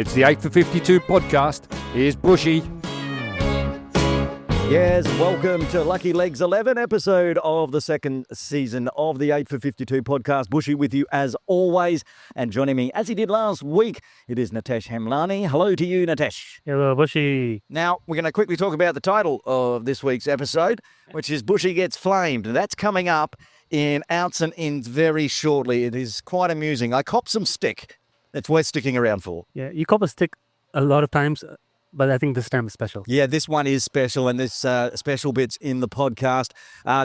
It's the 8 for 52 podcast. Here's Buschy. Yes, welcome to Lucky Legs 11 episode of the second season of the 8 for 52 podcast. Buschy with you as always. And joining me, as he did last week, it is Nitesh Hemlani. Hello to you, Nitesh. Hello, Buschy. Now, we're going to quickly talk about the title of this week's episode, which is Buschy Gets Flamed. And that's coming up in Outs and Ins very shortly. It is quite amusing. I cop some stick. That's worth sticking around for. Yeah, you cop a stick a lot of times, but I think this time is special. Yeah, this one is special, and this special bit's in the podcast.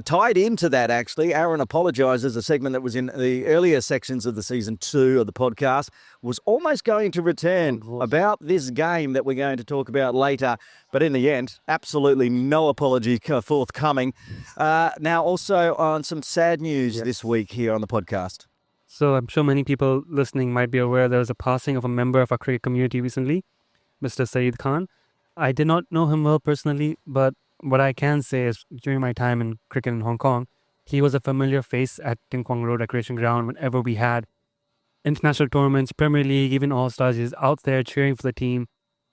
Tied into that, actually, Aaron apologises. A segment that was in the earlier sections of the season 2 of the podcast was almost going to return about this game that we're going to talk about later. But in the end, absolutely no apology forthcoming. Now, also on some sad news this week here on the podcast. So I'm sure many people listening might be aware there was a passing of a member of our cricket community recently, Mr. Saeed Khan. I did not know him well personally, but what I can say is during my time in cricket in Hong Kong, he was a familiar face at Ting Kwong Road Recreation Ground whenever we had international tournaments, Premier League, even All-Stars. He's out there cheering for the team.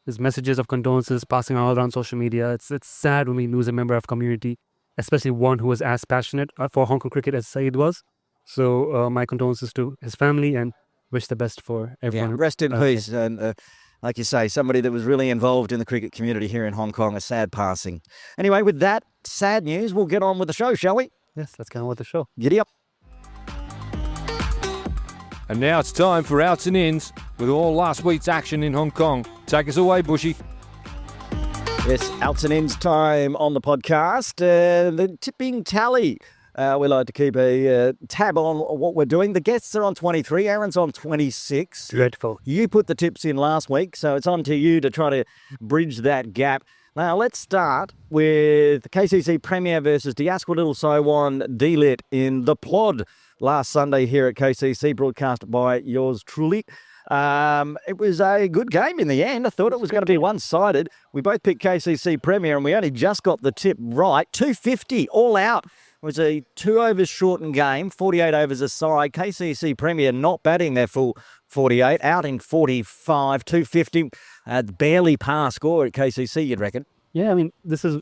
His messages of condolences passing all around social media. It's sad when we lose a member of community, especially one who was as passionate for Hong Kong cricket as Saeed was. So my condolences to his family and wish the best for everyone. Yeah, rest in peace. And like you say, somebody that was really involved in the cricket community here in Hong Kong, a sad passing. Anyway, with that sad news, we'll get on with the show, shall we? Yes, let's get on with the show. Giddy up. And now it's time for Outs and Ins with all last week's action in Hong Kong. Take us away, Buschy. Yes, Outs and Ins time on the podcast. The tipping tally. We like to keep a tab on what we're doing. The guests are on 23. Aaron's on 26. Dreadful. You put the tips in last week, so it's on to you to try to bridge that gap. Now, let's start with the KCC Premier versus Diaspora Little Saiwan D-Lit in the PLOD last Sunday here at KCC, broadcast by yours truly. It was a good game in the end. I thought it was going to be one-sided. We both picked KCC Premier, and we only just got the tip right. 250 all out. It was a 2 overs shortened game, 48 overs aside. KCC Premier not batting their full 48, out in 45, 250. Barely par score at KCC, you'd reckon. Yeah, I mean, it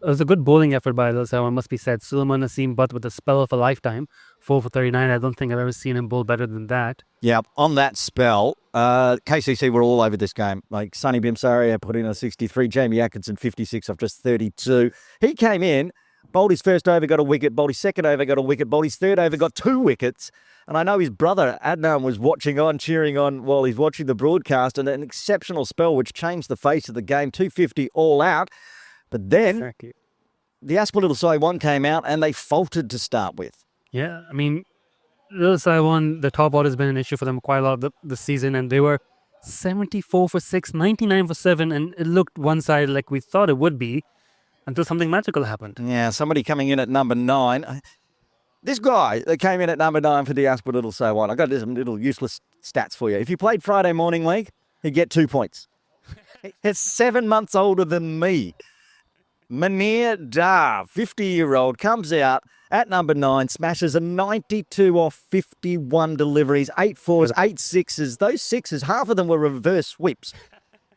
was a good bowling effort by Little Saiwan, must be said. Sulaiman Naseem Butt with a spell of a lifetime, 4 for 39. I don't think I've ever seen him bowl better than that. Yeah, on that spell, KCC were all over this game. Like Sonny Bimsari put in a 63, Jamie Atkinson 56 off just 32. He came in, bowled his first over, got a wicket. Bowled his second over, got a wicket. Bowled his third over, got 2 wickets. And I know his brother, Adnan, was watching on, cheering on while he's watching the broadcast. And an exceptional spell which changed the face of the game. 250 all out. But then the Diaspora Little Saiwan came out and they faltered to start with. Yeah, I mean, Little Saiwan, the top order has been an issue for them quite a lot of the season. And they were 74 for 6, 99 for 7. And it looked one-sided like we thought it would be. Until something magical happened. Yeah, somebody coming in at number 9. This guy that came in at number 9 for Diaspora Little Saiwan, I got some little useless stats for you. If you played Friday morning league, he'd get 2 points. He's 7 months older than me. Munir Dar, 50-year-old, comes out at number 9, smashes a 92 off 51 deliveries, 8 fours, 8 sixes. Those sixes, half of them were reverse sweeps.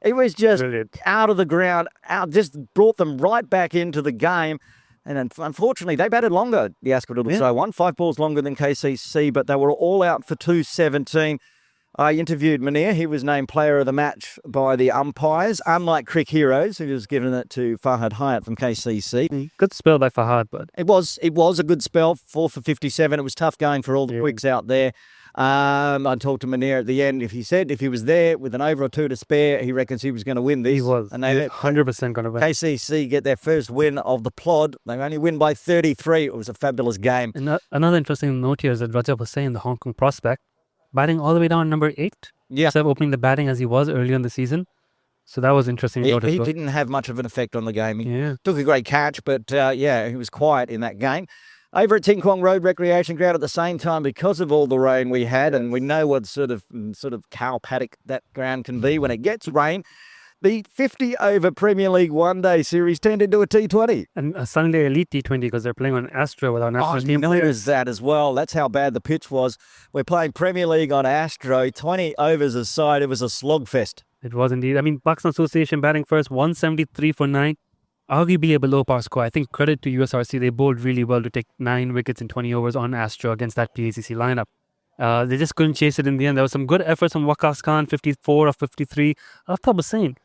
It was just brilliant. Out of the ground, just brought them right back into the game. And unfortunately, they batted longer, the Diaspora Little Saiwan, 5 balls longer than KCC, but they were all out for 217. I interviewed Munir. He was named player of the match by the umpires, unlike Crick Heroes, who was given it to Farhad Hayat from KCC. Good spell by Farhad, but it was a good spell, 4 for 57. It was tough going for all the quicks out there. I talked to Munir at the end. If he was there with an over or 2 to spare, he reckons he was going to win this. He was. And they 100% going to win. KCC get their first win of the PLOD. They only win by 33. It was a fabulous game. And another interesting note here is that Rajab Hussain, the Hong Kong prospect, batting all the way down number 8. Yeah. Instead of opening the batting as he was earlier in the season. So that was interesting. He didn't have much of an effect on the game. He took a great catch, but he was quiet in that game. Over at Ting Kwong Road Recreation Ground at the same time, because of all the rain we had, and we know what sort of cow paddock that ground can be when it gets rain, the 50-over Premier League one-day series turned into a T20. And a Sunday Elite T20 because they're playing on Astro with our national team. There's that as well. That's how bad the pitch was. We're playing Premier League on Astro, 20 overs aside. It was a slogfest. It was indeed. I mean, Pakistan Association batting first, 173 for 9. Arguably a below par score. I think credit to USRC. They bowled really well to take 9 wickets in 20 overs on Astro against that PACC lineup. They just couldn't chase it in the end. There was some good efforts from Waqas Khan, 54 of 53. Aftab Hussain,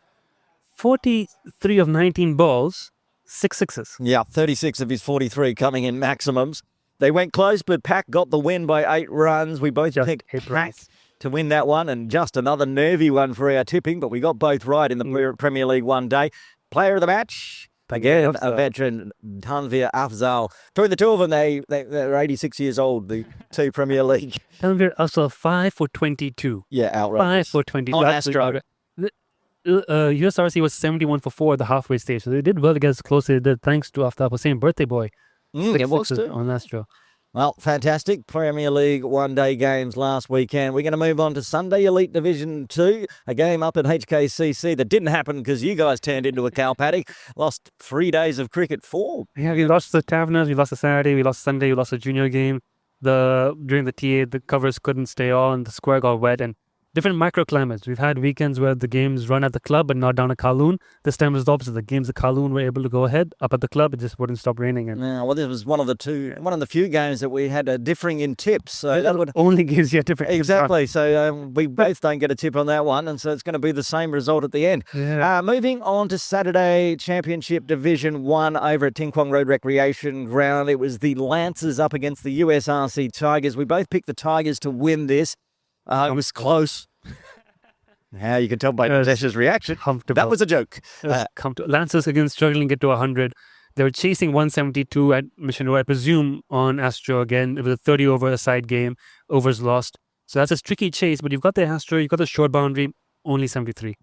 43 of 19 balls, 6 sixes. Yeah, 36 of his 43 coming in maximums. They went close, but Pack got the win by 8 runs. We both picked Pack to win that one, and just another nervy one for our tipping, but we got both right in the Premier League one day. Player of the match, again, a veteran, Tanvir Afzal. Between the two of them, they're 86 years old, the two Premier League. Tanvir Afzal, 5 for 22. Yeah, outright. 5 for 22. On Astro. USRC was 71 for 4 at the halfway stage, so they did well against close. They did thanks to Aftab Hussain, birthday boy. It was Sixes on Astro. Well, fantastic. Premier League one-day games last weekend. We're going to move on to Sunday Elite Division 2, a game up at HKCC that didn't happen because you guys turned into a cow paddock. Lost 3 days of cricket. 4. Yeah, we lost the Taverners, we lost the Saturday, we lost Sunday, we lost the junior game. During the TA, the covers couldn't stay on, the square got wet, and different microclimates. We've had weekends where the games run at the club but not down at Kowloon. This time it was the opposite. The games at Kowloon were able to go ahead. Up at the club, it just wouldn't stop raining. And well, this was one of the few games that we had a differing in tips. So that would only gives you a different. Exactly. So we both don't get a tip on that one, and so it's going to be the same result at the end. Yeah. Moving on to Saturday Championship Division 1 over at Ting Kwong Road Recreation Ground. It was the Lancers up against the USRC Tigers. We both picked the Tigers to win this. It was close. How you can tell by Desh's reaction. Comfortable. That was a joke. Lancers again struggling to get to 100. They were chasing 172 at Mission Road, I presume, on Astro again. It was a 30 over side game, overs lost. So that's a tricky chase, but you've got the Astro, you've got the short boundary, only 73.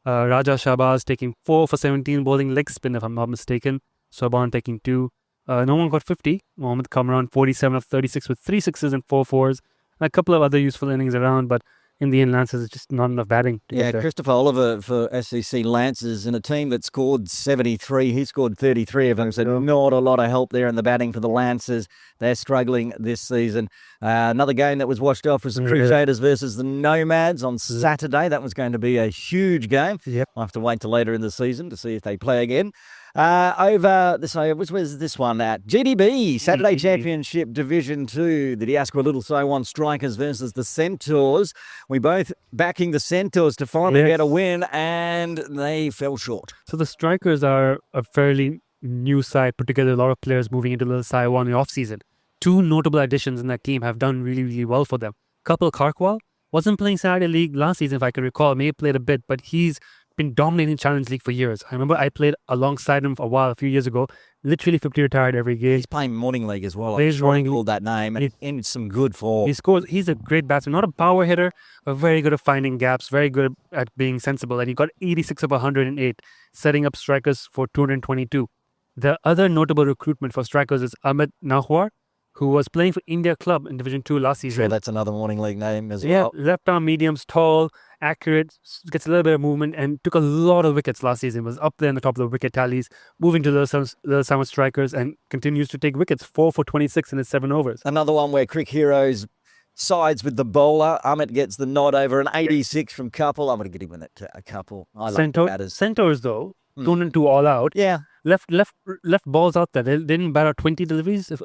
Raja Shahbaz taking 4 for 17, bowling leg spin if I'm not mistaken. Soban taking 2. No one got 50. Mohammad Kamran 47 of 36 with 3 sixes and 4 fours. And a couple of other useful innings around, but in the end, Lancers is just not enough batting. Christopher Oliver for SEC Lancers in a team that scored 73. He scored 33 of them, so not a lot of help there in the batting for the Lancers. They're struggling this season. Another game that was washed off was the Crusaders versus the Nomads on Saturday. That was going to be a huge game. Yep. We'll have to wait till later in the season to see if they play again. Which was this one at GDB, Saturday Championship Division 2, the Diaspora Little Saiwan Strikers versus the Centaurs. We both backing the Centaurs to finally get a win, and they fell short. So the Strikers are a fairly new side, particularly a lot of players moving into Little Saiwan in the off-season. 2 notable additions in that team have done really, really well for them. Kapil Karkwal wasn't playing Saturday League last season, if I can recall. May have played a bit, but he's been dominating Challenge League for years. I remember I played alongside him for a while, a few years ago. Literally 50 retired every game. He's playing Morning League as well. Plays Morning League. Called that name, and in some good form. He scores. He's a great batsman, not a power hitter, but very good at finding gaps, very good at being sensible. And he got 86 of 108, setting up Strikers for 222. The other notable recruitment for Strikers is Ahmed Nahwar, who was playing for India Club in Division 2 last season. Sure, that's another Morning League name as well. Yeah, left arm mediums, tall, accurate, gets a little bit of movement, and took a lot of wickets last season. Was up there in the top of the wicket tallies, moving to the Simon Strikers, and continues to take wickets. 4 for 26 in his 7 overs. Another one where Crick Heroes sides with the bowler. Amit gets the nod over an 86 from Couple. I'm going to get him in a couple. I like the batters. Centaurs, though, 2-2 all out. Yeah. Left balls out there. They didn't bat out 20 deliveries, 16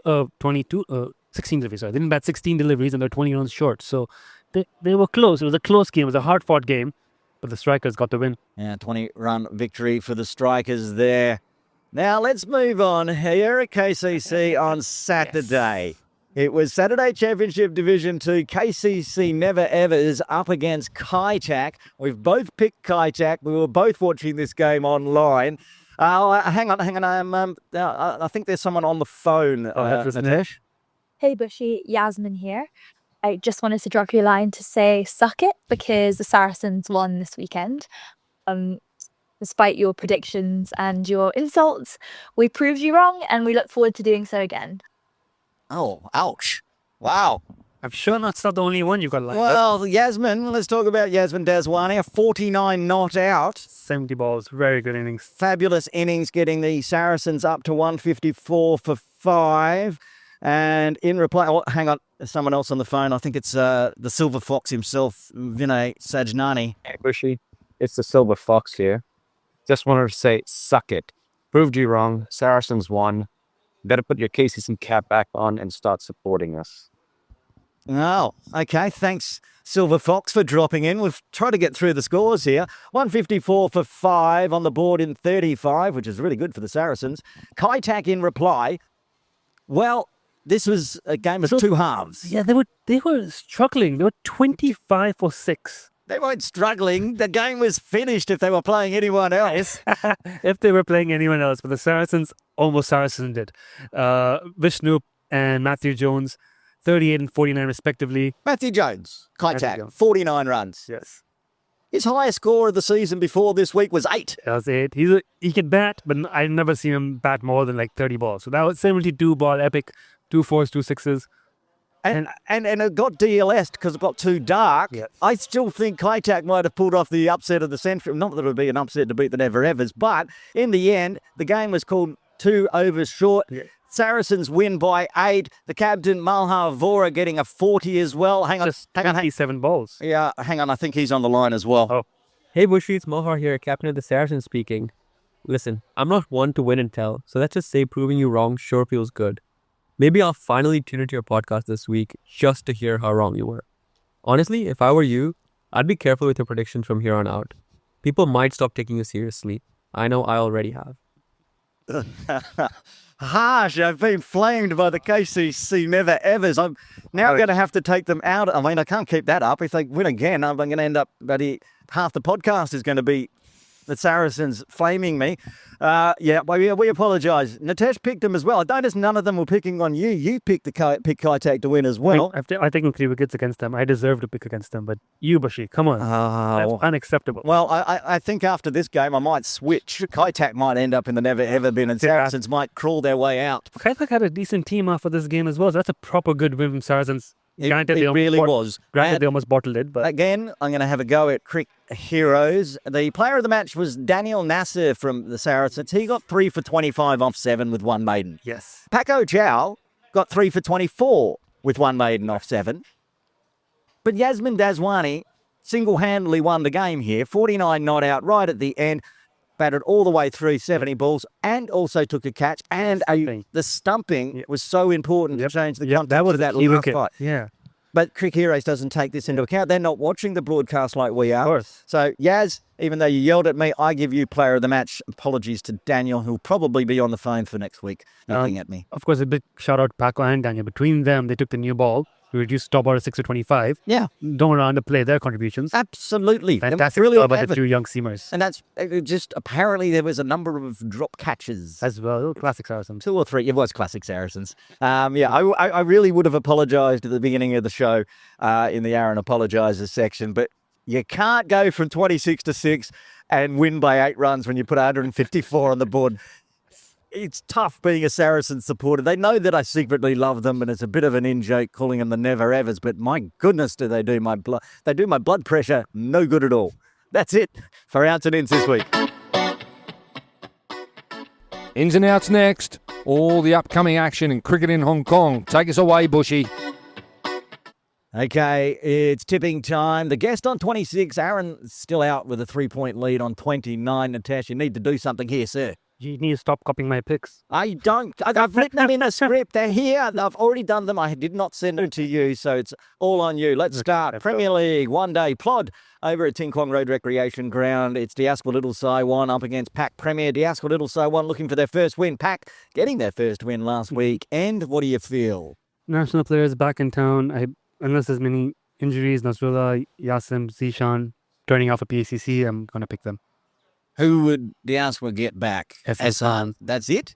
deliveries. Sorry, they didn't bat 16 deliveries, and they're 20 runs short. So they were close. It was a close game. It was a hard-fought game, but the Strikers got the win. Yeah, 20-run victory for the Strikers there. Now let's move on here at KCC on Saturday. It was Saturday Championship Division 2. KCC Never Ever is up against Kaichak. We've both picked Kaichak. We were both watching this game online. Hang on. I think there's someone on the phone. Natesh? Hey Buschy, Yasmin here. I just wanted to drop you a line to say suck it because the Saracens won this weekend. Despite your predictions and your insults, we proved you wrong and we look forward to doing so again. Oh, ouch. Wow. I'm sure that's not the only one you got lined up. Well, Yasmin, let's talk about Yasmin Daswani, 49 not out. 70 balls, very good innings. Fabulous innings, getting the Saracens up to 154 for 5. And in reply, hang on, there's someone else on the phone. I think it's the Silver Fox himself, Vinay Sajnani. Hey, Buschy. it's the Silver Fox here. Just wanted to say, suck it. Proved you wrong. Saracens won. Better put your KCC cap back on and start supporting us. Oh, okay. Thanks, Silver Fox, for dropping in. We've tried to get through the scores here. 154 for 5 on the board in 35, which is really good for the Saracens. Kaitak in reply. Well, this was a game of two halves. Yeah, they were struggling. They were 25 for 6. They weren't struggling. The game was finished if they were playing anyone else. If they were playing anyone else, but the Saracens almost Saracen did. Vishnu and Matthew Jones, 38 and 49 respectively. Matthew Jones, Matthew Kaitak, Jones. 49 runs. Yes. His highest score of the season before this week was 8. That was 8. He can bat, but I've never seen him bat more than like 30 balls. So that was 72 ball epic, 2 4s, 2 6s. And it got DLS'd because it got too dark. Yeah. I still think Kaitak might have pulled off the upset of the century. Not that it would be an upset to beat the Never Evers, but in the end, the game was called 2 overs short. Yeah. Saracens win by 8. The captain, Malhar Vora, getting a 40 as well. Hang on. Just 27 balls. Yeah, hang on. I think he's on the line as well. Oh. Hey Buschy, it's Mohar here, captain of the Saracens speaking. Listen, I'm not one to win and tell, so let's just say proving you wrong sure feels good. Maybe I'll finally tune into your podcast this week just to hear how wrong you were. Honestly, if I were you, I'd be careful with your predictions from here on out. People might stop taking you seriously. I know I already have. Harsh. I've been flamed by the KCC Never Evers. I'm now going to have to take them out. I mean, I can't keep that up. If they win again, I'm going to end up, buddy, half the podcast is going to be the Saracens flaming me. We apologise. Nitesh picked them as well. I noticed none of them were picking on you. You picked picked Kaitak to win as well. I've taken 3 wickets against them. I deserve to pick against them, but you, Buschy, come on. That's unacceptable. Well, I think after this game I might switch. Kaitak might end up in the Never Ever bin and Saracens might crawl their way out. Kaitak had a decent team after this game as well, so that's a proper good win from Saracens. It really was. Granted, they almost bottled it, but Again, I'm going to have a go at Crick Heroes. The player of the match was Daniel Nasser from the Saracens. He got 3 for 25 off 7 with 1 maiden. yes. Paco Chow got 3 for 24 with 1 maiden off 7. But Yasmin Daswani single-handedly won the game here. 49 not out right at the end. Batted all the way through 70 balls and also took a catch. And the stumping was so important to change the context of that last fight. Yeah. But Crick Heroes doesn't take this into account. They're not watching the broadcast like we are. Of course. So, Yaz, even though you yelled at me, I give you player of the match. Apologies to Daniel, who'll probably be on the phone for next week looking at me. Of course, a big shout out to Paco and Daniel. Between them, they took the new ball to reduce top order 6 to 25. Yeah. Don't underplay their contributions. Absolutely. Fantastic Really job by the effort. 2 young seamers And that's just apparently there was a number of drop catches. as well. Classic Saracens. 2 or 3. It was classic Saracens. I really would have apologised at the beginning of the show in the Aaron apologises section, but you can't go from 26 to 6 and win by 8 runs when you put 154 on the board. It's tough being a Saracens supporter. They know that I secretly love them, and it's a bit of an in-joke calling them the Never Evers, but my goodness, do they do my blood pressure no good at all. That's it for Outs and Ins this week. Ins and outs next. All the upcoming action in cricket in Hong Kong. Take us away, Buschy. Okay, it's tipping time. The guest on 26, Aaron's still out with a 3-point lead on 29. Natasha, you need to do something here, sir. You need to stop copying my picks. I don't. I've written them in a script. They're here. I've already done them. I did not send them to you, so it's all on you. Let's start. Premier League, 1 day. PLOD over at Ting Kwong Road Recreation Ground. It's Diaspora Little Saiwan up against Pac Premier. Diaspora Little Saiwan looking for their first win. Pac getting their first win last week. And what do you feel? National players back in town. Unless there's many injuries, Nasrullah, Yasim, Zishan turning off a PACC, I'm going to pick them. Who would Diaspora get back? Hassan. That's it?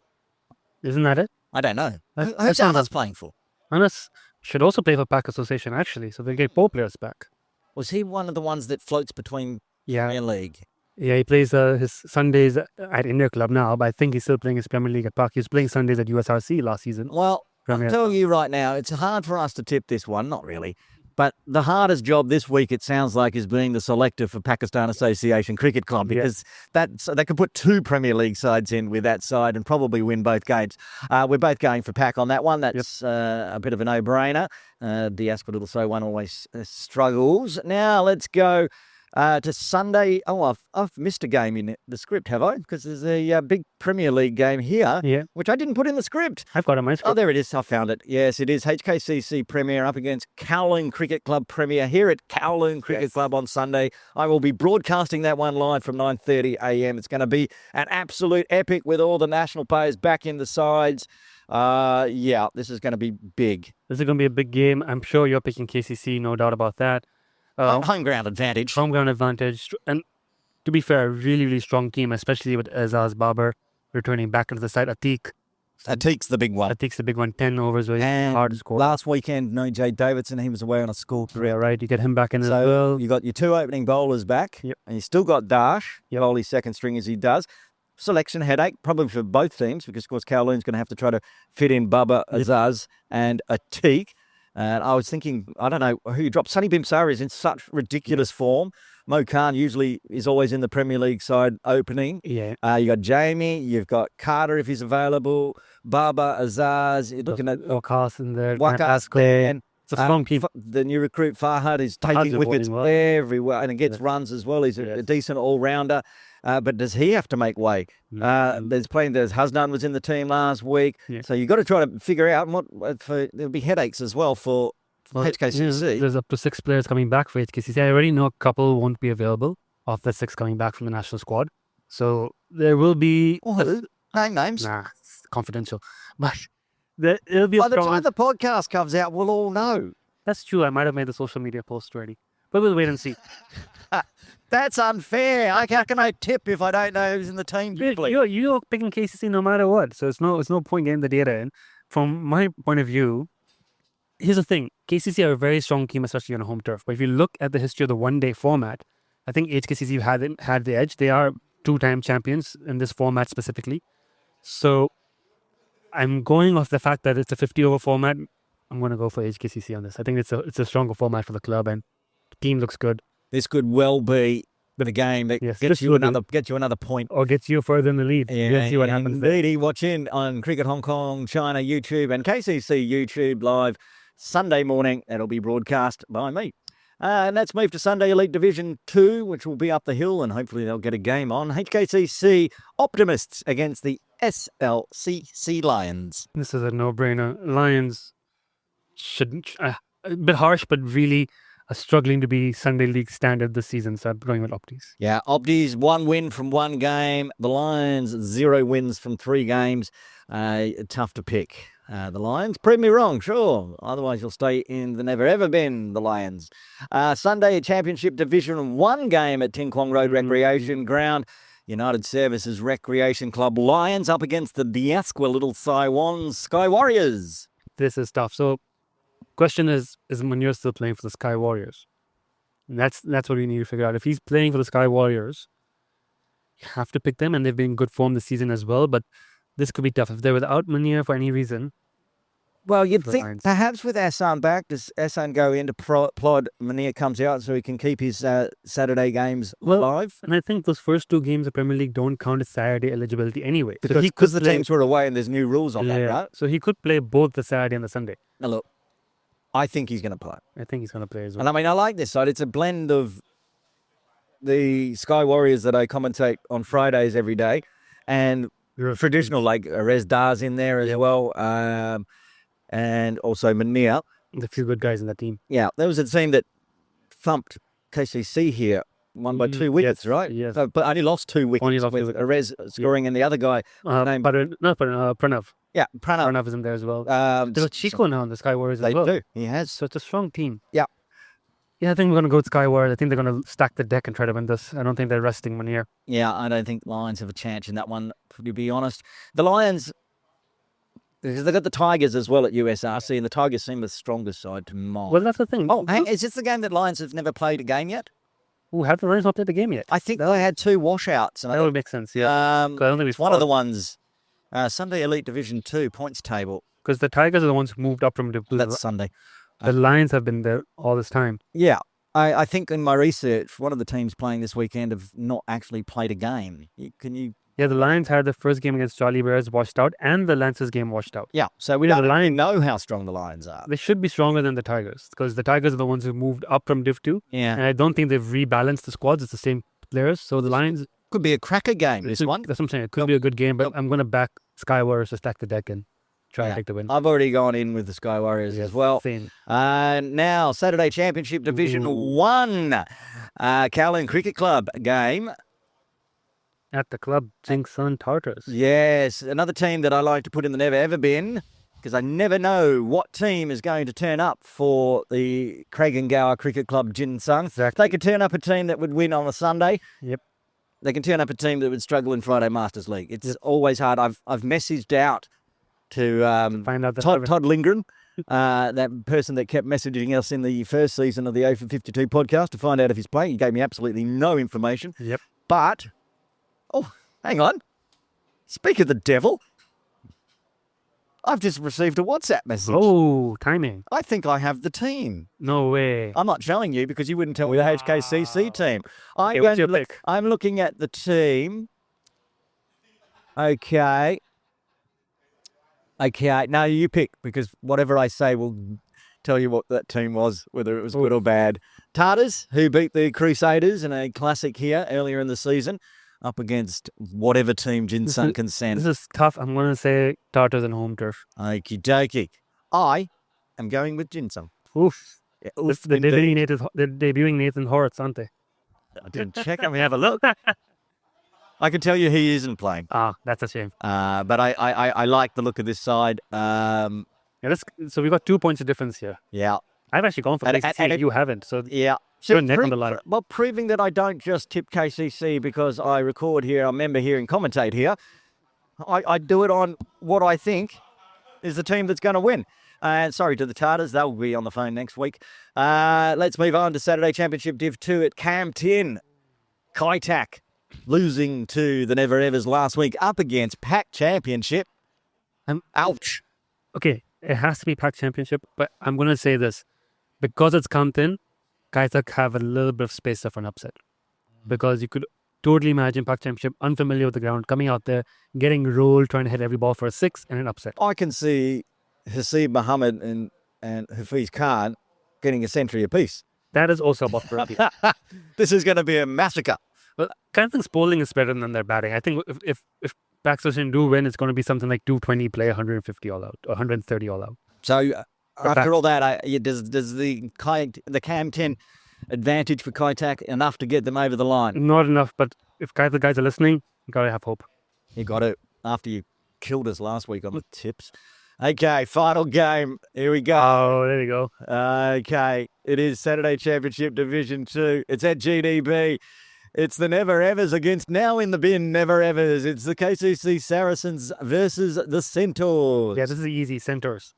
Isn't that it? I don't know. Who's Hassan. Anas playing for? Anas should also play for Pac Association, actually, so they get 4 players back. Was he one of the ones that floats between Premier League? Yeah, he plays his Sundays at India Club now, but I think he's still playing his Premier League at Pac. He was playing Sundays at USRC last season. Well, Premier. I'm telling you right now, it's hard for us to tip this one. Not really. But the hardest job this week, it sounds like, is being the selector for Pakistan Association Cricket Club, because they could put 2 Premier League sides in with that side and probably win both games. We're both going for Pac on that one. That's a bit of a no-brainer. Diaspora Little So One always struggles. Now let's go to Sunday. Oh, I've missed a game in the script, have I? Because there's a big Premier League game here, Yeah, which I didn't put in the script. I've got a my Oh, script. there it is. I found it. Yes, it is. HKCC Premier up against Kowloon Cricket Club Premier here at Kowloon Cricket Club on Sunday. I will be broadcasting that one live from 9:30 a.m. It's going to be an absolute epic with all the national players back in the sides. Yeah, this is going to be big. This is going to be a big game. I'm sure you're picking KCC, no doubt about that. Home ground advantage. Home ground advantage. And to be fair, a really, really strong team, especially with Azaz Babar returning back into the side. Atik's the big one. Atik's the big one, 10 overs, very And hard to score. last weekend, no Jay Davidson. He was away on a school Yeah, trip. right. You get him back in as So well. you got your two opening bowlers back, Yep. and you still got Dash, Yep. bowl his second string as he does. Selection headache, probably for both teams, because of course Kowloon's going to have to try to fit in Bubba, Azaz, and Atik. And I was thinking, I don't know who you dropped. Sonny Bimsara is in such ridiculous form. Mo Khan usually is always in the Premier League side opening. Yeah. You got Jamie, you've got Carter if he's available, Baba, Azaz. You're looking at Wakas in there. Waka's there. And It's a strong team. the new recruit Farhad is Farhad's taking wickets avoiding well. everywhere and gets runs as well. He's a decent all-rounder. But does he have to make way? There's Hasnan was in the team last week. Yeah. So you've got to try to figure out there'll be headaches as well for HKCC. There's up to 6 players coming back for HKCC. I already know a couple won't be available of the 6 coming back from the national squad. So there will be... Name names. Nah, it's confidential. But it'll be a By the strong... time the podcast comes out, we'll all know. That's true. I might have made the social media post already. But we'll wait and see. That's unfair. How can I tip if I don't know who's in the team? You're picking KCC no matter what. So it's no point getting the data in. From my point of view, here's the thing. KCC are a very strong team, especially on a home turf. But if you look at the history of the one-day format, I think HKCC had the edge. They are 2-time champions in this format specifically. So I'm going off the fact that it's a 50-over format. I'm going to go for HKCC on this. I think it's a stronger format for the club, and the team looks good. This could well be the game that gets you another point. Or gets you further in the lead. We'll see what happens there. Indeed. Watch in on Cricket Hong Kong, China, YouTube, and KCC YouTube live Sunday morning. That'll be broadcast by me. And let's move to Sunday Elite Division 2, which will be up the hill, and hopefully they'll get a game on. HKCC Optimists against the SLCC Lions. This is a no-brainer. Lions shouldn't... a bit harsh, but really struggling to be Sunday League standard this season, so I'm going with Opties. Yeah, Opties, 1 win from 1 game. The Lions, 0 wins from 3 games. Tough to pick. The Lions, prove me wrong, sure. Otherwise, you'll stay in the never ever been, the Lions. Sunday, Championship Division 1 game at Tin Kwong Road Recreation Ground. United Services Recreation Club Lions up against the Diasqua Little Saiwan Sky Warriors. This is tough. So, question is Munir still playing for the Sky Warriors? And that's what we need to figure out. If he's playing for the Sky Warriors, you have to pick them, and they've been in good form this season as well, but this could be tough. If they're without Munir for any reason... Well, you'd for think Lions. perhaps with Hassan back, does Hassan go into PLOD? Munir comes out so he can keep his Saturday games live? And I think those first 2 games of Premier League don't count as Saturday eligibility anyway. Because the teams were away and there's new rules on that, right? So he could play both the Saturday and the Sunday. Now look, I think he's going to play. I think he's going to play as well. And I mean, I like this side. It's a blend of the Sky Warriors that I commentate on Fridays every day and traditional, like Rez Dar's in there as well, and also Munir. The few good guys in that team. Yeah, there was a team that thumped KCC here, won by 2 wickets, right? Yes. So, but only lost 2 wickets Only lost 2 with wickets. Rez scoring and the other guy named... Pranav. Yeah, Pranav. Pranav is in there as well. Um, There's Chico now on the Sky Warriors They as well. do. He has. So it's a strong team. Yeah. Yeah, I think we're going to go with Sky Warriors. I think they're going to stack the deck and try to win this. I don't think they're resting Munir. Yeah, I don't think Lions have a chance in that one, to be honest. The Lions, because they've got the Tigers as well at USRC, and the Tigers seem the strongest side to mine. Well, that's the thing. Oh, hang, is this the game that Lions have never played a game yet? Have the Lions not played the game yet? I think they had 2 washouts. And That would make sense, yeah. I 'Cause I don't think we've one of fought. the ones, Sunday Elite Division 2 points table. Because the Tigers are the ones who moved up from the That's Sunday. The Lions have been there all this time. Yeah. I think in my research, one of the teams playing this weekend have not actually played a game. Can you? Yeah, the Lions had the first game against Charlie Bears washed out, and the Lancers game washed out. Yeah, so we Yeah, don't the really Lions- know how strong the Lions are. They should be stronger than the Tigers because the Tigers are the ones who moved up from Div 2. Yeah, And I don't think they've rebalanced the squads. It's the same players. So the Lions, could be a cracker game, this one. that's what I'm saying. It could be a good game, but I'm going to back Sky Warriors to stack the deck and try and take the win. I've already gone in with the Sky Warriors as well. Same. Now, Saturday Championship Division Ooh. 1, Kowloon Cricket Club game. At the club, Jinx Sun Tartars. Yes, another team that I like to put in the never ever bin because I never know what team is going to turn up for the Craigengower Cricket Club Jinsung. Exactly. They could turn up a team that would win on a Sunday. Yep. They can turn up a team that would struggle in Friday Masters League. It's always hard. I've messaged out to Find out the Todd Lindgren, that person that kept messaging us in the first season of the 0 for 52 podcast to find out if he's playing. He gave me absolutely no information. Yep. But, oh, hang on. Speak of the devil, I've just received a WhatsApp message. Oh, timing. I think I have the team. No way. I'm not showing you because you wouldn't tell me the HKCC team. Okay, what's your pick? I'm looking at the team. Okay. Now you pick because whatever I say will tell you what that team was, whether it was good or bad. Tartars, who beat the Crusaders in a classic here earlier in the season, up against whatever team Jinsung can send. This is tough. I'm going to say Tartars and home turf. Okie dokie. I am going with Jinsung. Oof. Yeah, They're debuting Nathan Horrocks, aren't they? I didn't check. Let me have a look. I can tell you he isn't playing. Ah, that's a shame. But I like the look of this side. So we got 2 points of difference here. Yeah. I've actually gone for KCC and you haven't. So Yeah. You're neck on the line. Well, proving that I don't just tip KCC because I record here, I'm a member here and commentate here. I do it on what I think is the team that's going to win. And sorry to the Tartars, they'll be on the phone next week. Let's move on to Saturday Championship Div 2 at Cam 10. Kaitak losing to the Never Evers last week up against Pack Championship. Ouch. okay, it has to be Pack Championship, but I'm going to say this. Because it's Compton, Kaitak have a little bit of space for an upset. Because you could totally imagine Pack Championship, unfamiliar with the ground, coming out there, getting rolled, trying to hit every ball for a 6 and an upset. I can see Hasib Mohammed and Hafiz Khan getting a century apiece. That is also about Brady. This is going to be a massacre. Well, Compton's bowling is better than their batting. I think if Pack Association do win, it's going to be something like 220 play, 150 all out, or 130 all out. So after all that, does the Cam 10 advantage for Kaitak enough to get them over the line? Not enough, but if the guys are listening, you got to have hope. You got it after you killed us last week on the tips. Okay, final game. Here we go. Oh, there we go. Okay, it is Saturday Championship Division 2. It's at GDB. It's the Never Evers against now in the bin Never Evers. It's the KCC Saracens versus the Centaurs. Yeah, this is easy. Centaurs.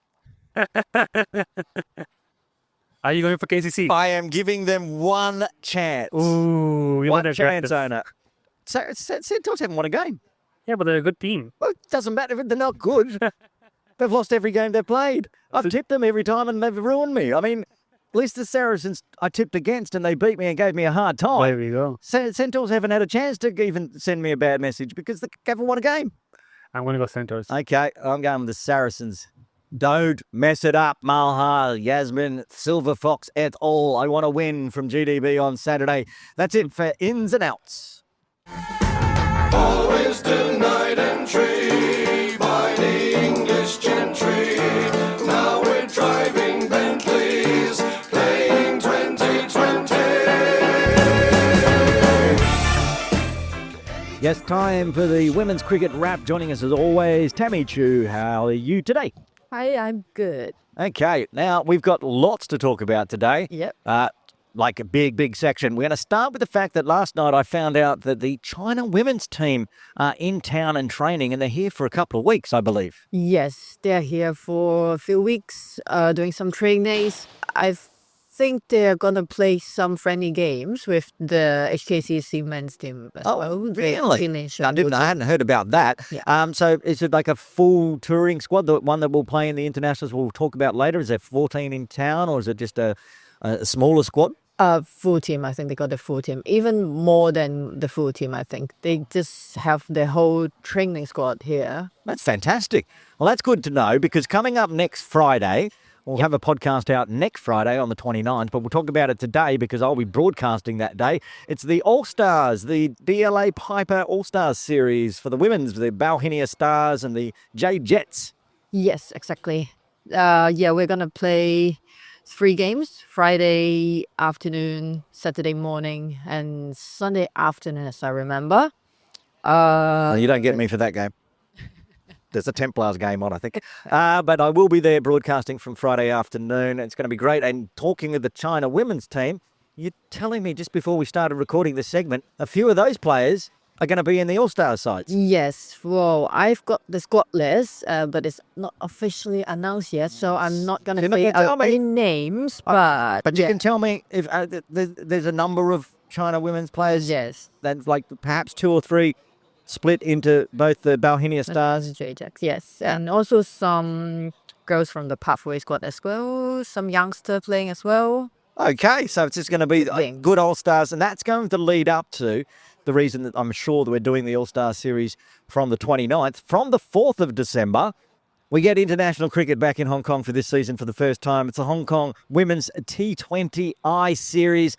Are you going for KCC? I am giving them one chance. Ooh, you one want to chance, owner. Centaurs haven't won a game. Yeah, but they're a good team. Well, it doesn't matter if they're not good. They've lost every game they've played. I've tipped them every time and they've ruined me. I mean, at least the Saracens I tipped against and they beat me and gave me a hard time. There we go. Centaurs haven't had a chance to even send me a bad message because they haven't won a game. I'm going to go Centaurs. Okay, I'm going with the Saracens. Don't mess it up, Malhar, Yasmin, Silver Fox et al. I want to win from GDB on Saturday. That's it for Ins and Outs. Always denied entry by the English gentry. Now we're driving Bentleys, playing 2020. Yes, time for the women's cricket wrap. Joining us as always, Tammy Chu. How are you today? Hi, I'm good. Okay, now we've got lots to talk about today. Yep. Like a big section. We're going to start with the fact that last night I found out that the China women's team are in town and training, and they're here for a couple of weeks, I believe. Yes, they're here for a few weeks, doing some trainings. I think they're gonna play some friendly games with the HKCC men's team as well. Really? I hadn't heard about that. Yeah. So is it like a full touring squad, the one that will play in the internationals we'll talk about later? Is there 14 in town, or is it just a smaller squad? Full team. I think they got the full team. Even more than the full team, I think. They just have their whole training squad here. That's fantastic. Well, that's good to know because coming up next Friday, we'll have a podcast out next Friday on the 29th, but we'll talk about it today because I'll be broadcasting that day. It's the All-Stars, the DLA Piper All-Stars series for the women's, the Balhinia Stars and the J Jets. Yes, exactly. Yeah, we're going to play 3 games, Friday afternoon, Saturday morning, and Sunday afternoon, as I remember. You don't get me for that game. There's a Templars game on, I think. But I will be there broadcasting from Friday afternoon. It's going to be great. And talking with the China women's team, you're telling me just before we started recording this segment, a few of those players are going to be in the All-Star sides. Yes, well, I've got the squad list, but it's not officially announced yet, so I'm not going to You're not say gonna tell me? any names, but But you yeah. can tell me if there's a number of China women's players Yes. that's like perhaps 2 or 3 split into both the Balhinia Stars. JJax, yes. And also some girls from the Pathway squad as well, some youngster playing as well. Okay, so it's just going to be Wings. good All-Stars, and that's going to lead up to the reason that I'm sure that we're doing the All-Star Series from the 29th. From the 4th of December, we get international cricket back in Hong Kong for this season for the first time. It's the Hong Kong Women's T20I Series.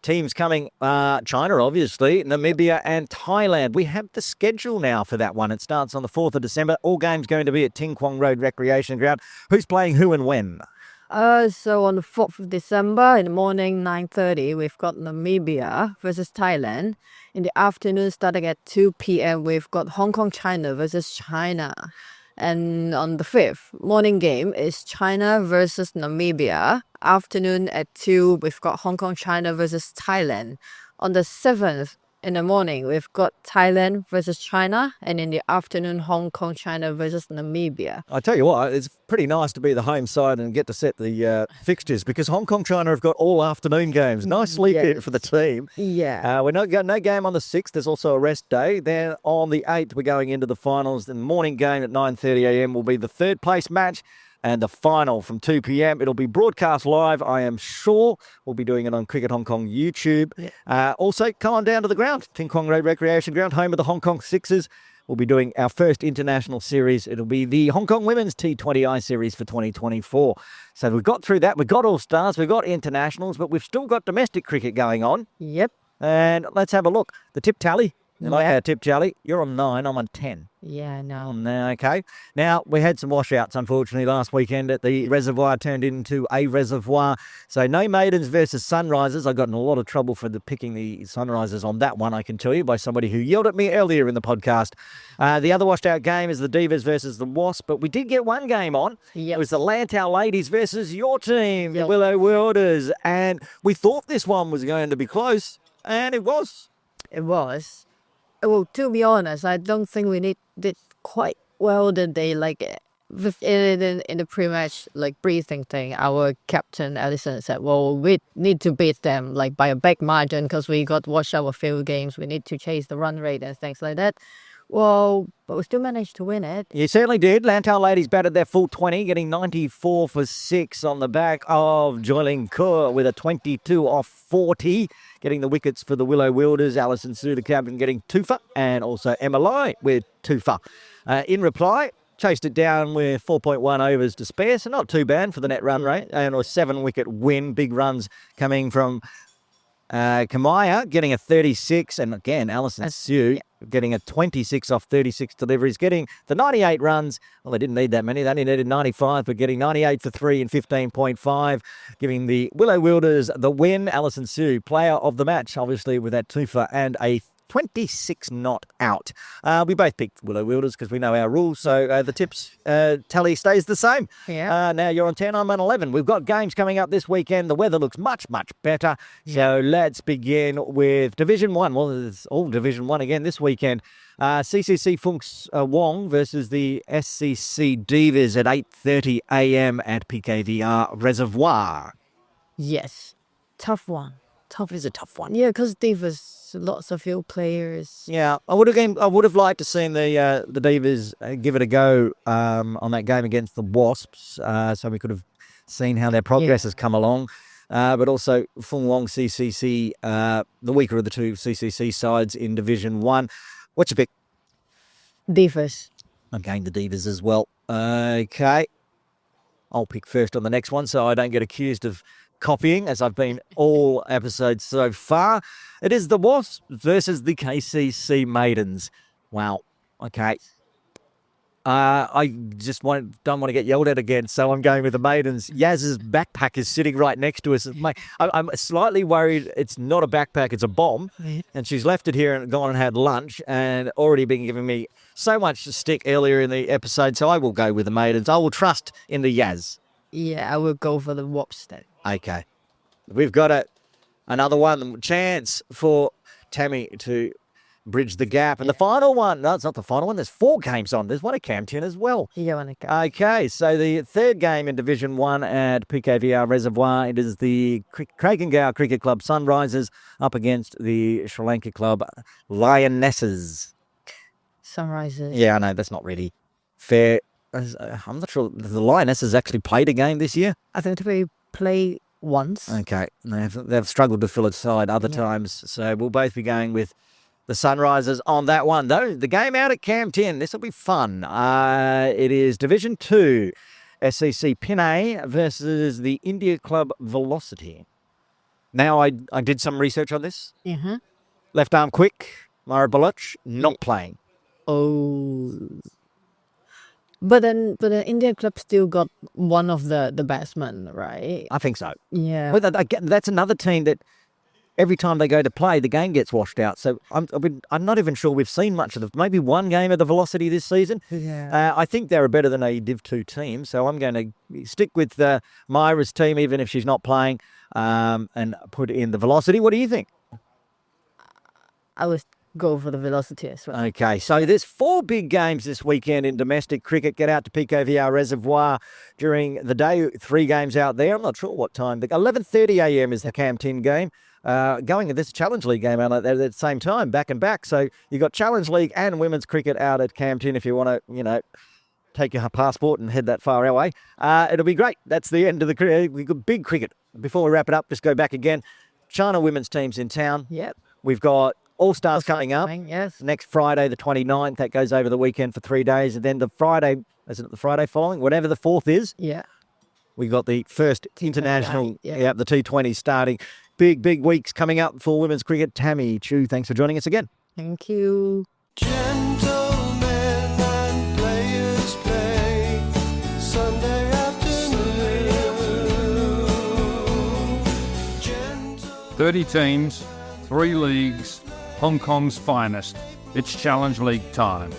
Teams coming, China, obviously, Namibia and Thailand. We have the schedule now for that one. It starts on the 4th of December. All games going to be at Ting Kwong Road Recreation Ground. Who's playing who and when? So on the 4th of December in the morning, 9:30, we've got Namibia versus Thailand. In the afternoon, starting at 2 p.m., we've got Hong Kong, China versus China. And on the 5th, morning game is China versus Namibia. Afternoon at 2, we've got Hong Kong, China versus Thailand. On the 7th, in the morning, we've got Thailand versus China. And in the afternoon, Hong Kong, China versus Namibia. I tell you what, it's pretty nice to be the home side and get to set the fixtures because Hong Kong, China have got all afternoon games. Nice sleep in for the team. Yeah. We're not got no game on the 6th. There's also a rest day. Then on the 8th, we're going into the finals. The morning game at 9:30 a.m. will be the third place match. And the final from 2 p.m. It'll be broadcast live, I am sure. We'll be doing it on Cricket Hong Kong YouTube. Also, come on down to the ground, Ting Kwong Road Recreation Ground, home of the Hong Kong Sixers. We'll be doing our first international series. It'll be the Hong Kong Women's T20I Series for 2024. So we've got through that. We've got All-Stars, we've got internationals, but we've still got domestic cricket going on. Yep. And let's have a look. The tip tally. You like our tip tally? You're on 9, I'm on 10. Yeah, no. No, okay. Now, we had some washouts, unfortunately, last weekend at the reservoir turned into a reservoir. So no maidens versus sunrisers. I got in a lot of trouble for picking the sunrisers on that one, I can tell you, by somebody who yelled at me earlier in the podcast. The other washed out game is the Divas versus the Wasp, but we did get one game on. Yep. It was the Lantau Ladies versus your team, the Yep. Willow Wilders. And we thought this one was going to be close, and it was. It was. Well, to be honest, I don't think we did quite well that day. Like in the pre-match briefing thing, our captain Allison said, "Well, we need to beat them like by a big margin because we got washed out a few games. We need to chase the run rate and things like that." Well, but we still managed to win it. You certainly did. Lantau Ladies batted their full 20, getting 94 for 6 on the back of Joyling Kaur with a 22 off 40, getting the wickets for the Willow Wilders. Alison Sue, the captain, getting 2 for, and also Emma Lai with 2 for. In reply, chased it down with 4.1 overs to spare, so not too bad for the net run rate, and a 7-wicket win. Big runs coming from Kamaya getting a 36, and again, Alison Sue getting a 26 off 36 deliveries, getting the 98 runs. Well, they didn't need that many. They only needed 95, but getting 98 for 3 and 15.5, giving the Willow Wilders the win. Alison Sue, player of the match, obviously, with that 2 for and a 26 not out. We both picked Willow Wilders because we know our rules, so the tips tally stays the same. Yeah. Now you're on 10, I'm on 11. We've got games coming up this weekend. The weather looks much, much better. So let's begin with Division 1. Well, it's all Division 1 again this weekend. CCC Funks Wong versus the SCC Divas at 8:30 a.m. at PKVR Reservoir. Yes. Tough one. Tough is a tough one. Yeah, because Divas, lots of field players. Yeah, I would have liked to seen the Divas give it a go on that game against the Wasps, so we could have seen how their progress has come along. but also Fung CCC, the weaker of the two CCC sides in Division 1. What's your pick? Divas. I'm going the Divas as well. Okay. I'll pick first on the next one so I don't get accused of copying, as I've been all episodes so far. It is the Wasps versus the KCC Maidens. Wow. Okay. I just don't want to get yelled at again, so I'm going with the Maidens. Yaz's backpack is sitting right next to us. I'm slightly worried it's not a backpack, it's a bomb, and she's left it here and gone and had lunch and already been giving me so much stick earlier in the episode, so I will go with the Maidens. I will trust in the Yaz. Yeah, I will go for the Wops then. Okay. We've got another one, chance for Tammy to bridge the gap. And the final one, no, it's not the final one. There's 4 games on. There's one at Campton as well. Yeah, want to go. Okay, so the third game in Division 1 at PKVR Reservoir, it is the Craigengow Cricket Club Sunrisers up against the Sri Lanka Club Lionesses. Sunrisers. Yeah, I know, that's not really fair. I'm not sure. The Lionesses actually played a game this year? I think we play once. Okay, they've struggled to fill it aside other times, so we'll both be going with the Sunrisers on that one. Though the game out at Campton, this will be fun. It is Division 2, SCC Pinay versus the India Club Velocity. Now, I did some research on this. Mm-hmm. Left arm quick, Mara Baloch, not playing. Oh. But then Indian club still got one of the batsmen, right? I think so. Yeah. But that's another team that every time they go to play, the game gets washed out. So I'm not even sure we've seen much of them. Maybe one game of the Velocity this season. Yeah. I think they're better than a Div 2 team. So I'm going to stick with Myra's team, even if she's not playing, and put in the Velocity. What do you think? I would go for the Velocity as well. Okay, so there's 4 big games this weekend in domestic cricket. Get out to PKVR Reservoir during the day. 3 games out there. I'm not sure what time. 11:30 a.m. is the Campton game. Going to this Challenge League game out there at the same time, back and back. So you've got Challenge League and women's cricket out at Campton if you want to, take your passport and head that far our way. It'll be great. That's the end of the cricket. We've got big cricket. Before we wrap it up, just go back again. China women's team's in town. Yep. We've got All-Stars coming up. Yes. Next Friday, the 29th. That goes over the weekend for 3 days. And then the Friday, isn't it the Friday following? Whatever the 4th is. Yeah. We got the first international, Yeah. the T20 starting. Big weeks coming up for women's cricket. Tammy Chu, thanks for joining us again. Thank you. Gentlemen and players play Sunday afternoon. 30 teams, 3 leagues, Hong Kong's finest. It's Challenge League time.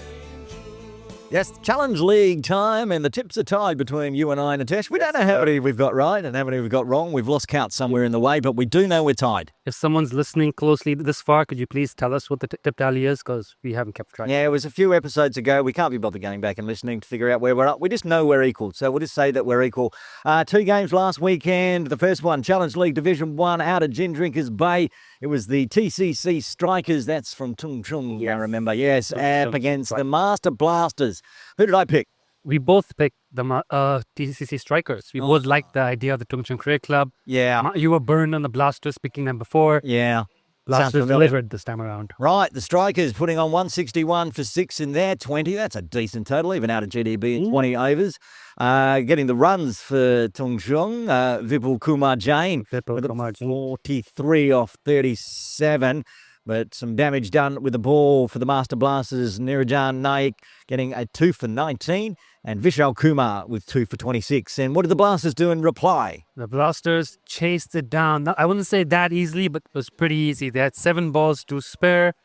Yes, Challenge League time, and the tips are tied between you and I, Natesh. We don't know how many we've got right and how many we've got wrong. We've lost count somewhere in the way, but we do know we're tied. If someone's listening closely this far, could you please tell us what the tip tally is? Because we haven't kept track. Yeah, it was a few episodes ago. We can't be bothered going back and listening to figure out where we're at. We just know we're equal, so we'll just say that we're equal. 2 games last weekend. The first one, Challenge League Division 1 out at Gin Drinkers Bay. It was the TCC Strikers, that's from Tung Chung, I remember. Yes, up against the Master Blasters. Who did I pick? We both picked the TCC Strikers. We both liked the idea of the Tung Chung Cricket Club. Yeah. You were burned on the Blasters, picking them before. Yeah. Blasters delivered this time around. Right, the Strikers putting on 161 for 6 in their 20. That's a decent total, even out of GDB in 20 overs. Getting the runs for Tung Chung, Vipul Kumar Jain. Vipul Kumar Jain. 43 off 37. But some damage done with the ball for the Master Blasters. Nirajan Naik getting a 2 for 19. And Vishal Kumar with 2 for 26. And what did the Blasters do in reply? The Blasters chased it down. I wouldn't say that easily, but it was pretty easy. They had 7 balls to spare.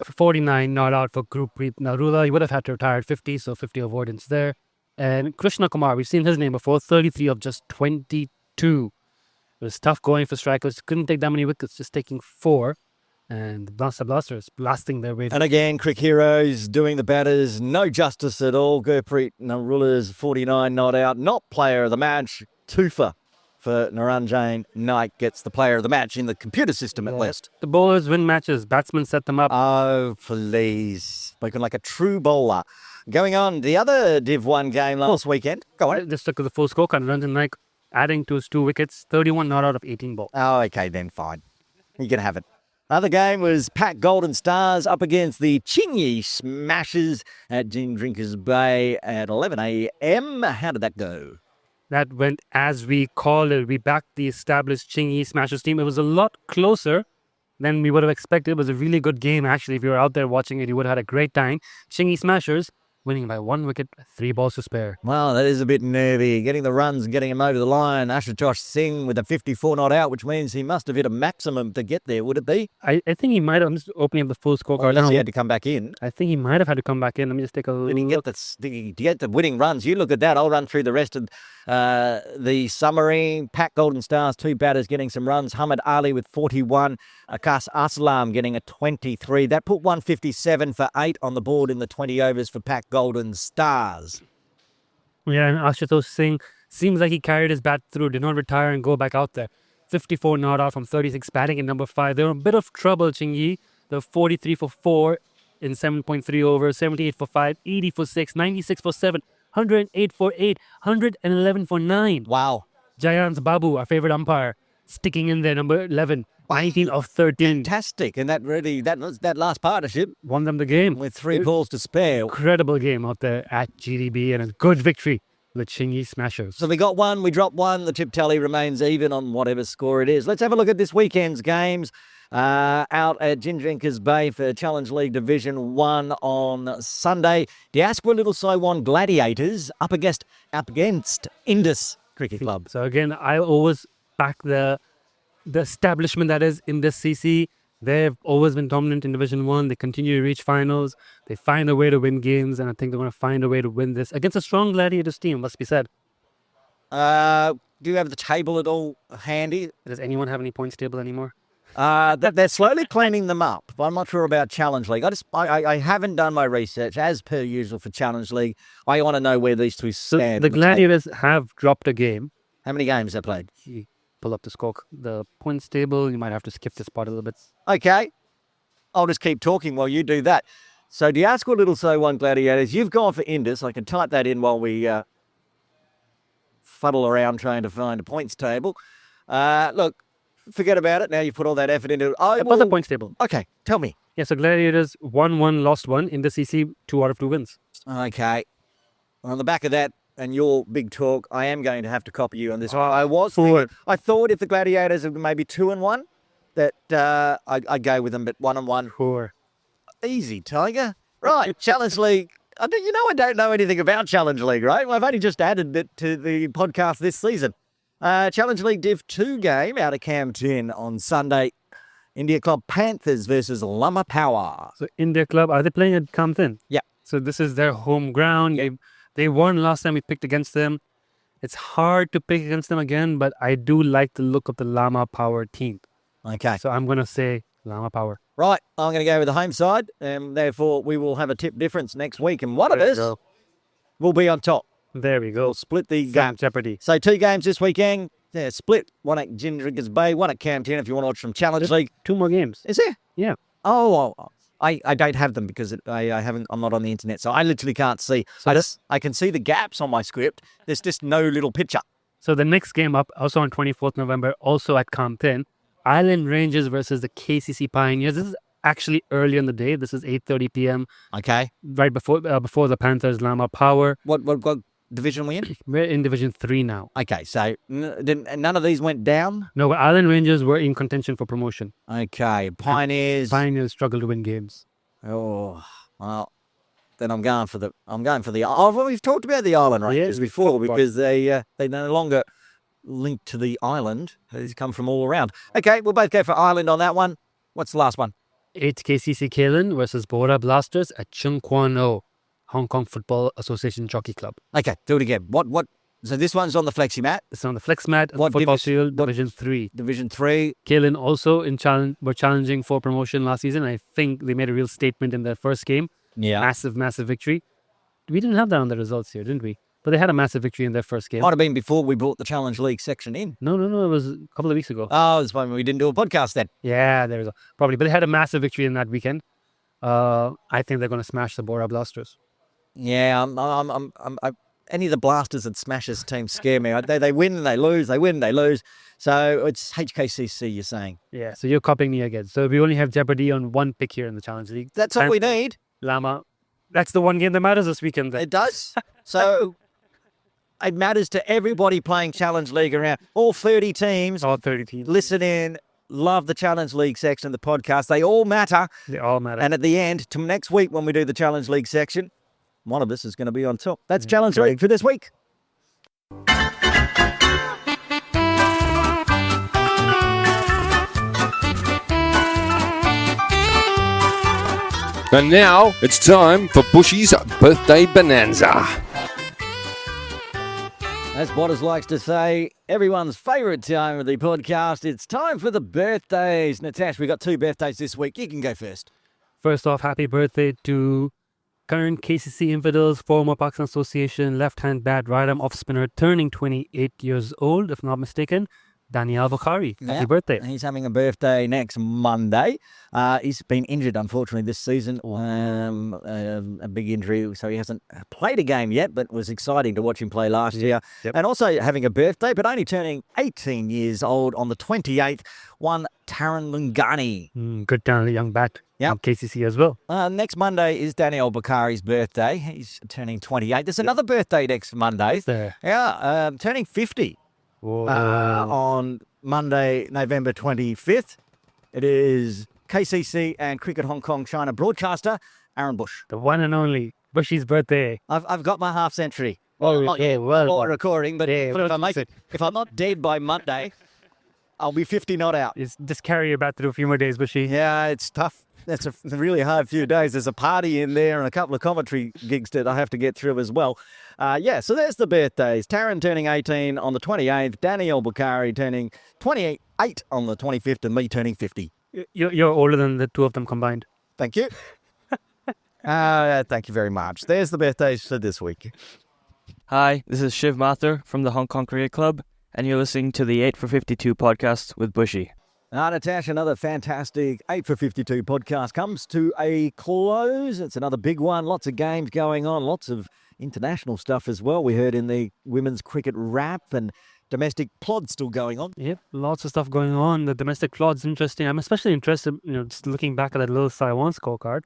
49 not out for Gurpreet Narula. He would have had to retire at 50, so 50 avoidance there. And Krishna Kumar, we've seen his name before, 33 of just 22. It was tough going for strikers. Couldn't take that many wickets, just taking 4. And the Blasters blasting their way. And again, Crick Heroes doing the batters. No justice at all. Gurpreet Narula's 49 not out. Not player of the match. 2 for Naranjan Naik gets the player of the match in the computer system at least. The bowlers win matches. Batsmen set them up. Oh, please. Spoken like a true bowler. Going on, the other Div 1 game last weekend. Go on. Just look at the full scorecard. Naranjan Naik adding to his 2 wickets, 31 not out of 18 balls. Oh, okay, then fine. You can have it. Other game was Pack Golden Stars up against the Chingy Smashers at Gin Drinkers Bay at 11 a.m. How did that go? That went as we called it. We backed the established Chingy Smashers team. It was a lot closer than we would have expected. It was a really good game, actually. If you were out there watching it, you would have had a great time. Chingy Smashers winning by 1 wicket, 3 balls to spare. Well, that is a bit nervy. Getting the runs and getting him over the line. Ashutosh Singh with a 54 not out, which means he must have hit a maximum to get there, would it be? I think he might have, I'm just opening up the full scorecard Unless now. he had to come back in. I think he might have had to come back in. Let me just take a Did he look. get the winning runs? You look at that. I'll run through the rest of the summary. Pack Golden Stars, 2 batters getting some runs. Hamid Ali with 41. Akas Aslam getting a 23. That put 157 for 8 on the board in the 20 overs for Pack Golden Stars. Yeah, and Ashutosh Singh seems like he carried his bat through, did not retire and go back out there. 54 not out from 36 batting in number 5. They were in a bit of trouble, Chingy. They're 43 for 4 in 7.3 overs, 78 for 5, 80 for 6, 96 for 7, 108 for 8, 111 for 9. Wow. Jayant Babu, our favorite umpire, sticking in there, number 11, 19 of 13. Fantastic. And that last partnership Won them the game. with 3 balls to spare. Incredible game out there at GDB and a good victory for the Chingy Smashers. So we got 1, we dropped 1. The tip tally remains even on whatever score it is. Let's have a look at this weekend's games. Out at Gin Drinkers Bay for Challenge League Division 1 on Sunday. Diaspora Little Saiwan Gladiators up against Indus Cricket Club. So again, I always back the establishment that is in this CC. They've always been dominant in Division 1. They continue to reach finals. They find a way to win games, and I think they're going to find a way to win this against a strong Gladiators team, must be said. Do you have the table at all handy? Does anyone have any points table anymore? They're slowly cleaning them up. I'm not sure about Challenge League. I haven't done my research as per usual for Challenge League. I want to know where these two So stand. the Gladiators have dropped a game. How many games they played? You pull up the points table. You might have to skip this part a little bit. Okay, I'll just keep talking while you do that. So Diaspora Little Saiwan Gladiators, you've gone for Indus. I can type that in while we fuddle around trying to find a points table. Look, forget about it. Now you've put all that effort into it. What's the points table? Okay, tell me. Yeah, so Gladiators won 1, lost 1. In the CC, 2 out of 2 wins. Okay. On the back of that and your big talk, I am going to have to copy you on this. I thought if the Gladiators had maybe 2-1, that I'd go with them, but 1-1. Poor. Easy, Tiger. Right, Challenge League. I don't know anything about Challenge League, right? I've only just added it to the podcast this season. Challenge League Div 2 game out of Cam 10 on Sunday. India Club Panthers versus Lama Power. So India Club, are they playing at Kamtin? Yeah. So this is their home ground. Yeah. They won last time we picked against them. It's hard to pick against them again, but I do like the look of the Lama Power team. Okay. So I'm going to say Lama Power. Right, I'm going to go with the home side, and therefore we will have a tip difference next week, and one of There you us go. will be on top. There we go. We'll split the Sam game. Jeopardy. So 2 games this weekend. Yeah, split. 1 at Gin Drinkers Bay, 1 at Cam 10 if you want to watch from Challenge League. 2 more games. Is there? Yeah. Oh, I don't have them because I haven't. I'm not on the internet, so I literally can't see. I can see the gaps on my script. There's just no little picture. So the next game up, also on 24th November, also at Kamtin, Island Rangers versus the KCC Pioneers. This is actually early in the day. This is 8:30 p.m. Okay. right before the Panthers Lama Power. What division we in? We're in Division 3 now. Okay, so none of these went down. No, but Island Rangers were in contention for promotion. Okay, Pioneers. Pioneers struggle to win games. Oh, well, then I'm going for the. Oh, we've talked about the Island Rangers before because they no longer linked to the island. They've come from all around. Okay, we'll both go for Island on that one. What's the last one? 8 KCC Kalen versus Bora Blasters at Chung Kwan O, Hong Kong Football Association Jockey Club. Okay, do it again. What? So this one's on the flexi mat. It's on the flex mat at What Football division- Shield, Division 3. Division 3. Kalen also were challenging for promotion last season. I think they made a real statement in their first game. Yeah. Massive victory. We didn't have that on the results here, didn't we? But they had a massive victory in their first game. Might have been before we brought the Challenge League section in. No. It was a couple of weeks ago. Oh, that's when we didn't do a podcast then. Yeah, there was probably. But they had a massive victory in that weekend. I think they're going to smash the Bora Blasters. Yeah, any of the blasters and smashers teams scare me. They win and they lose. They win and they lose. So it's HKCC, you're saying. Yeah, so you're copying me again. So we only have Jeopardy on one pick here in the Challenge League. That's what we need. Lama. That's the one game that matters this weekend then. It does. So it matters to everybody playing Challenge League around. All 30 teams. All 30 teams. Listen in. Love the Challenge League section of the podcast. They all matter. They all matter. And at the end, to next week when we do the Challenge League section, one of us is going to be on top. That's Challenge League for this week. And now it's time for Buschy's birthday bonanza. As Botters likes to say, everyone's favourite time of the podcast. It's time for the birthdays. Natasha, we got 2 birthdays this week. You can go first. First off, happy birthday to current KCC Infidels, former Pakistan Association left-hand bad right-arm off-spinner turning 28 years old, if not mistaken, Daniel Bukhari. Happy Yeah. birthday. He's having a birthday next Monday. He's been injured, unfortunately, this season. A big injury, so he hasn't played a game yet, but it was exciting to watch him play last year. Yep. And also having a birthday, but only turning 18 years old on the 28th, one Taran Lungani. Good talent, young bat. Yep. From KCC as well. Next Monday is Daniel Bukhari's birthday. He's turning 28. There's another birthday next Monday. There. Yeah, turning 50 on Monday, November 25th. It is KCC and Cricket Hong Kong China broadcaster Aaron Bush. The one and only Bushy's birthday. I've got my half century. Oh, yeah, well. Not recording, but Yeah, if I'm not dead by Monday, I'll be 50 not out. Just carry your bat through a few more days, Bushy. Yeah, it's tough. That's a really hard few days. There's a party in there and a couple of commentary gigs that I have to get through as well. So there's the birthdays. Taran turning 18 on the 28th, Daniel Bukhari turning 28 on the 25th, and me turning 50. You're older than the two of them combined. Thank you. Thank you very much. There's the birthdays for this week. Hi, this is Shiv Mathur from the Hong Kong Cricket Club, and you're listening to the 8 for 52 podcast with Buschy. Natasha, another fantastic 8 for 52 podcast comes to a close. It's another big one. Lots of games going on. Lots of international stuff as well. We heard in the women's cricket wrap and domestic PLOD still going on. Yep, lots of stuff going on. The domestic PLOD's interesting. I'm especially interested, just looking back at that little Taiwan scorecard.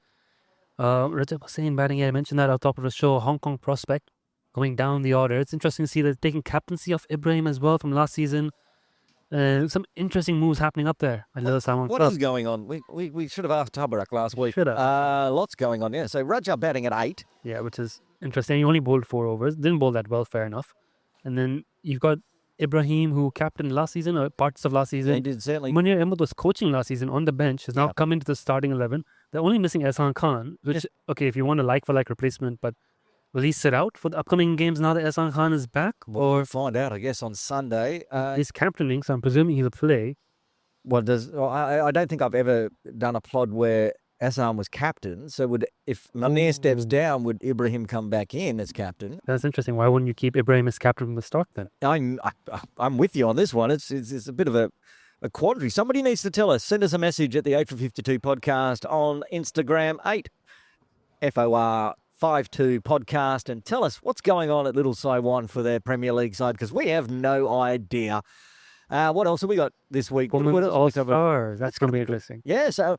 Rajab Hussain batting, I mentioned that at the top of the show. Hong Kong prospect going down the order. It's interesting to see that taking captaincy of Ibrahim as well from last season. Some interesting moves happening up there. I love Taiwan. What is going on? We should have asked Tabarak last week. Should have. Lots going on, yeah. So Rajab batting at 8. Yeah, which is interesting. He only bowled 4 overs. Didn't bowl that well, fair enough. And then you've got Ibrahim, who captained last season, or parts of last season. He did certainly. Munir Ahmed was coaching last season on the bench, has now come into the starting 11. They're only missing Ehsan Khan, which, okay, if you want a like-for-like replacement, but will he sit out for the upcoming games now that Ehsan Khan is back? We'll find out, I guess, on Sunday. He's captaining, so I'm presuming he'll play. I don't think I've ever done a plod where Ehsan was captain. So if Munir steps down, would Ibrahim come back in as captain? That's interesting. Why wouldn't you keep Ibrahim as captain from the start then? I'm with you on this one. It's a bit of a quandary. Somebody needs to tell us. Send us a message at the 8 for 52 podcast on Instagram, 8 FOR52 podcast, and tell us what's going on at Little Taiwan for their Premier League side, because we have no idea. What else have we got this week? Women's All-Stars. That's going to be interesting. Yeah, so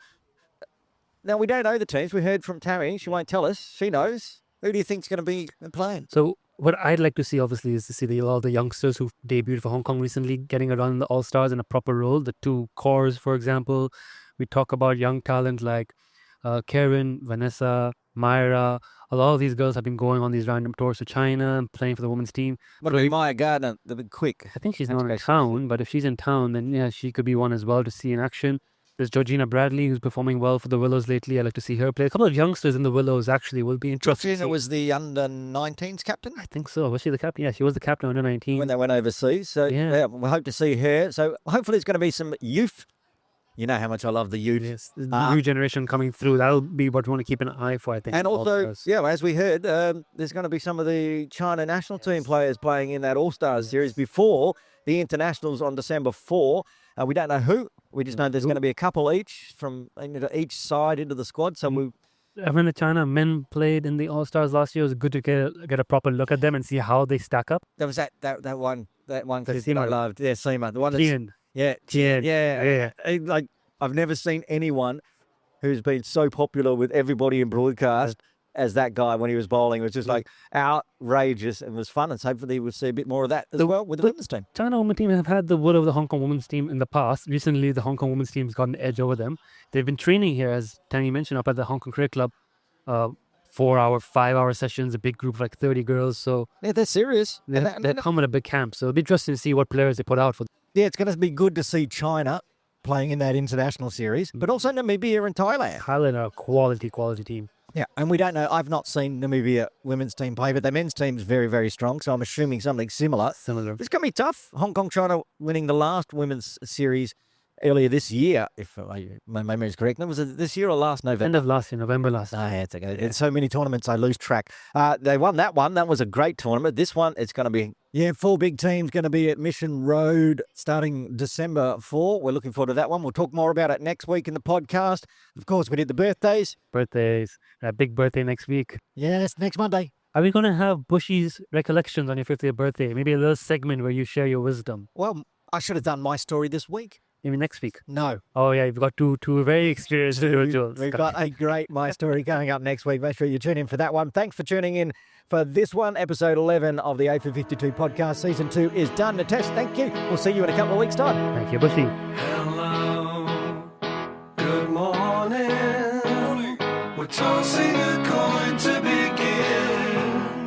now we don't know the teams. We heard from Tammy. She won't tell us. She knows. Who do you think's going to be playing? So what I'd like to see, obviously, is to see all the youngsters who've debuted for Hong Kong recently getting a run in the All-Stars in a proper role. The 2 cores, for example. We talk about young talent like Karen, Vanessa, Myra. A lot of these girls have been going on these random tours to China and playing for the women's team. What about Maya Gardner, the big quick? I think she's not in town, but if she's in town, then yeah, she could be one as well to see in action. There's Georgina Bradley, who's performing well for the Willows lately. I'd like to see her play. A couple of youngsters in the Willows actually will be interesting. Georgina was the under-19s captain? I think so. Was she the captain? Yeah, she was the captain under 19. When they went overseas. So yeah, we hope to see her. So hopefully it's going to be some youth. You know how much I love the youth. Yes, the new generation coming through. That'll be what we want to keep an eye for, I think. And also, as we heard, there's going to be some of the China national team players playing in that All-Stars series before the internationals on December 4. We don't know who. We just know there's going to be a couple each from each side into the squad. So when the China men played in the All Stars last year, it was good to get a proper look at them and see how they stack up. There was that one kid that I Seema. loved. Yeah, Seema. The one that's Tien. yeah, Tien. yeah. Like I've never seen anyone who's been so popular with everybody in broadcast as that guy when he was bowling. It was just like outrageous and was fun. And so hopefully we'll see a bit more of that as well with the women's team. China women's team have had the wood of the Hong Kong women's team in the past. Recently, the Hong Kong women's team has got an edge over them. They've been training here, as Tammy mentioned, up at the Hong Kong Cricket Club, 4-hour, 5-hour sessions, a big group of like 30 girls. So Yeah, they're serious. they come at a big camp. So it'll be interesting to see what players they put out for. Yeah, it's going to be good to see China playing in that international series, but also Namibia and Thailand. Thailand are a quality team. Yeah, and we don't know. I've not seen Namibia women's team play, but their men's team is very, very strong. So I'm assuming something similar. Similar. It's going to be tough. Hong Kong, China winning the last women's series earlier this year, if my memory is correct. Was it this year or last November? End of last year, November last year. Oh, yeah, it's okay. It's so many tournaments, I lose track. They won that one. That was a great tournament. This one, it's going to be, 4 big teams going to be at Mission Road starting December 4. We're looking forward to that one. We'll talk more about it next week in the podcast. Of course, we did the birthdays. Birthdays. A big birthday next week. Yes, next Monday. Are we going to have Buschy's recollections on your 50th birthday? Maybe a little segment where you share your wisdom. Well, I should have done my story this week. Maybe next week. No. Oh, yeah, you've got two very experienced individuals. We've got a great My Story coming up next week. Make sure you tune in for that one. Thanks for tuning in for this one, episode 11 of the 8 for 52 podcast. Season 2 is done. Natesh, thank you. We'll see you in a couple of weeks' time. Thank you, Buschy. Hello, good morning. We're tossing a coin to begin.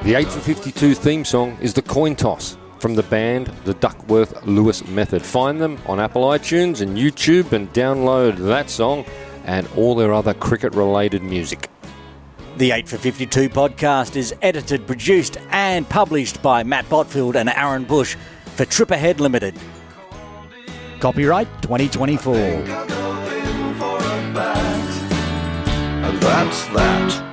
The 8 for 52 theme song is The Coin Toss from the band The Duckworth Lewis Method. Find them on Apple iTunes and YouTube and download that song and all their other cricket-related music. The 8 for 52 podcast is edited, produced and published by Matt Botfield and Aaron Bush for Trip Ahead Limited. Copyright 2024. I'll go in for a bat, and that's that.